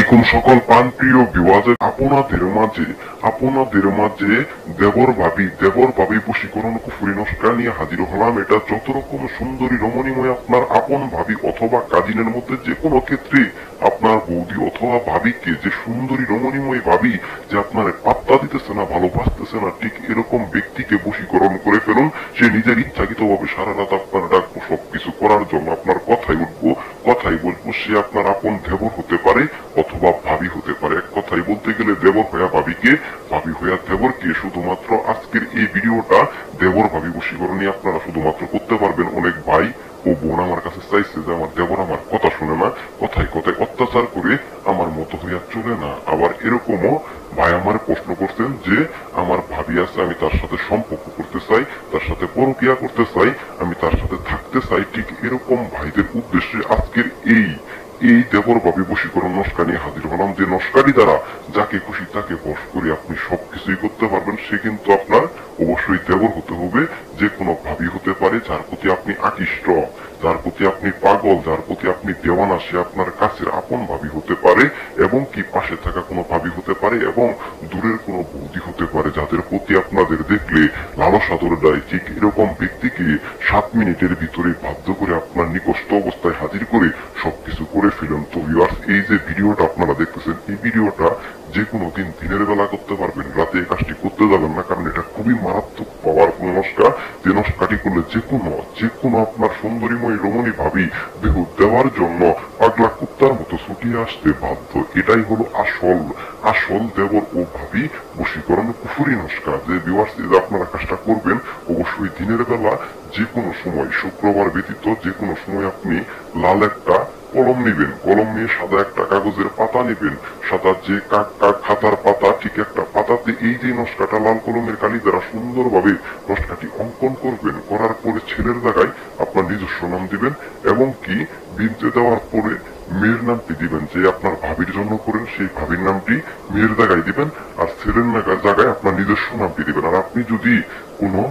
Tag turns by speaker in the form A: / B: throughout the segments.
A: আলাইকুম সকল প্রাণপ্রিয় ভিউয়ারদের, আপনাদের মাঝে দেবর ভাবি বশীকরণ কুফরি নস্কা নিয়ে হাজির হলাম। এটা যত রকম সুন্দরী রমণীময় আপনার আপন ভাবি অথবা কাজিনের মধ্যে যে কোনো ক্ষেত্রে আপনার বৌদি অথবা ভাবিকে, যে সুন্দরী রমণীময় ভাবি যে আপনার পাত্তা দিতেছে না, ভালোবাসতেছে না, ঠিক এরকম ব্যক্তিকে বশীকরণ করে ফেলুন। সে নিজের ইচ্ছাকৃতভাবে সারা রাত আপনার ডাকবো সবকিছু করার জন্য, আপনার কথাই উঠবো, কথাই বলবো। সে আপনার আপন দেবর হতে পারে অথবা ভাবি হতে পারে। এক কথাই বলতে গেলে দেবর হইয়া ভাবিকে, ভাবি হইয়া দেবরকে। শুধুমাত্র আজকের এই ভিডিওটা দেবর ভাবি বশীকরণই আপনারা শুধুমাত্র করতে পারবেন। অনেক ভাই ও বোন আমার কাছে চাইছে যে আমার দেবর আমার কথা শুনে না, কথায় কথায় অত্যাচার করে আমার মতো হইয়া চলে না। আবার এরকমও ভাই আমার প্রশ্ন করছেন যে আমার ভাবি আছে, আমি তার সাথে সম্পর্ক করতে চাই, তার সাথে পরকিয়া করতে চাই, আমি তার সাথে থাকতে চাই। ঠিক এরকম ভাইদের উদ্দেশ্যে আজকের এই দেবর ভাবি বশীকরণ নস্কা নিয়ে হাজির হলাম। যে নস্কারি দ্বারা যাকে খুশি তাকে বশ করে আপনি সবকিছুই করতে পারবেন। সে কিন্তু আপনার অবশ্যই দেবর হতে হবে। যে কোনো ভাবি হতে পারে যার প্রতি আপনি আকৃষ্ট, যার প্রতি আপনি পাগল, যার প্রতি আপনি দেওয়ানা। সে আপনার কাছের আপন ভাবি হতে পারে এবং কি পাশে থাকা কোনো ভাবি হতে পারে এবং দূরের কোনো বৌদি হতে পারে, যাদের প্রতি আপনাদের দেখলে লালসা ধরে দেয়। ঠিক এরকম ব্যক্তিকে 7 মিনিটের ভিতরে বাধ্য করে আপনার নিকষ্ট অবস্থায় হাজির করে সবকিছু করে ফেলুন। তো ভিউয়ার্স, এই যে ভিডিওটা আপনারা দেখতেছেন, এই ভিডিওটা যে কোনো দিন দিনের বেলা করতে পারবেন, রাতে এই কাজটি করতে যাবেন না, কারণ এটা খুবই মারাত্মক পাওয়ারফুল নস্কা। যে নস্কাটি করলে যে কোনো আপনার সুন্দরীময় রমণী ভাবি বেহুদ দেওয়ার জন্য পাগলা কুত্তার মতো ছুটিয়ে আসতে বাধ্য। এটাই হলো আসল দেবর ও ভাবি বশীকরণ কুফরি নস্কা। যে ভিউয়ার্স, আপনারা কাজটা করবেন অবশ্যই দিনের বেলা, যে কোনো সময়, শুক্রবার ব্যতীত যে কোনো সময় আপনি লাল একটা কলম নিবেন, কলম নিয়ে সাদা একটা কাগজের পাতা নিবেন, সাদা যে খাতার পাতা, ঠিক একটা পাতাতে এই যে নস্কাটা লাল কলমের কালি দ্বারা সুন্দরভাবে নস্কাটি অঙ্কন করবেন। করার পরে ছেলের জায়গায় আপনার নিজস্ব নাম দিবেন এবং কি বিনতে দেওয়ার পরে মেয়ের নামটি দিবেন। যে আপনার ভাবির জন্য করেন সেই ভাবির নামটি মেয়ের জায়গায় দিবেন, আর ছেলের জায়গায় আপনার নিজস্ব নামটি দিবেন। আর আপনি যদি কোনো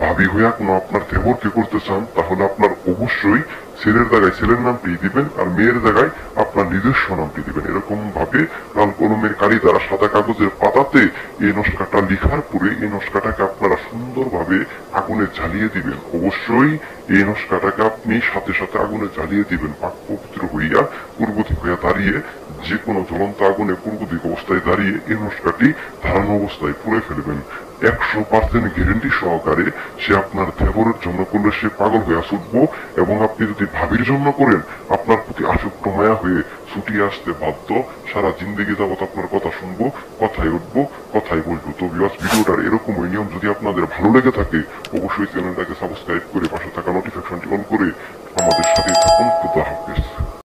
A: ভাবি হইয়া কোনো আপনার দেবরকে করতে চান, তাহলে আপনার অবশ্যই ছেলের জায়গায় ছেলের নামটি দিবেন আর মেয়ের জায়গায় আপনার নিজস্ব নামটি দিবেন। এরকম ভাবে লাল কলমের কালি দ্বারা সাদা কাগজের পাতাতে এই নস্কাটা লিখার পরে এই নস্কাটাকে আপনারা সুন্দরভাবে আগুনে জ্বালিয়ে দিবেন। অবশ্যই এই নস্কাটাকে আপনি সাথে সাথে আগুনে জ্বালিয়ে দিবেন। পাক পবিত্র হইয়া পূর্ব দিক হইয়া দাঁড়িয়ে, যে কোনো জ্বলন্ত আগুনে পূর্ব দিক অবস্থায় দাঁড়িয়ে এই নস্কাটি ধারণ অবস্থায় পুড়ে ফেলবেন। 100% গ্যারেন্টি সহকারে সে আপনার দেবরের জন্য করলে সে পাগল হয়ে ছুটবো, এবং আপনি যদি ভাবির জন্য করেন আপনার প্রতি আসক্ত মায়া হয়ে ছুটিয়ে আসতে বাধ্য। সারা জিন্দেগি যাবত আপনার কথা শুনবো, কথাই উঠবো, কথাই বলবো। তো ভিউয়ার্স, ভিডিওটার এরকম নিয়ম যদি আপনাদের ভালো লেগে থাকে অবশ্যই চ্যানেলটাকে সাবস্ক্রাইব করে পাশে থাকা নোটিফিকেশনটি অন করে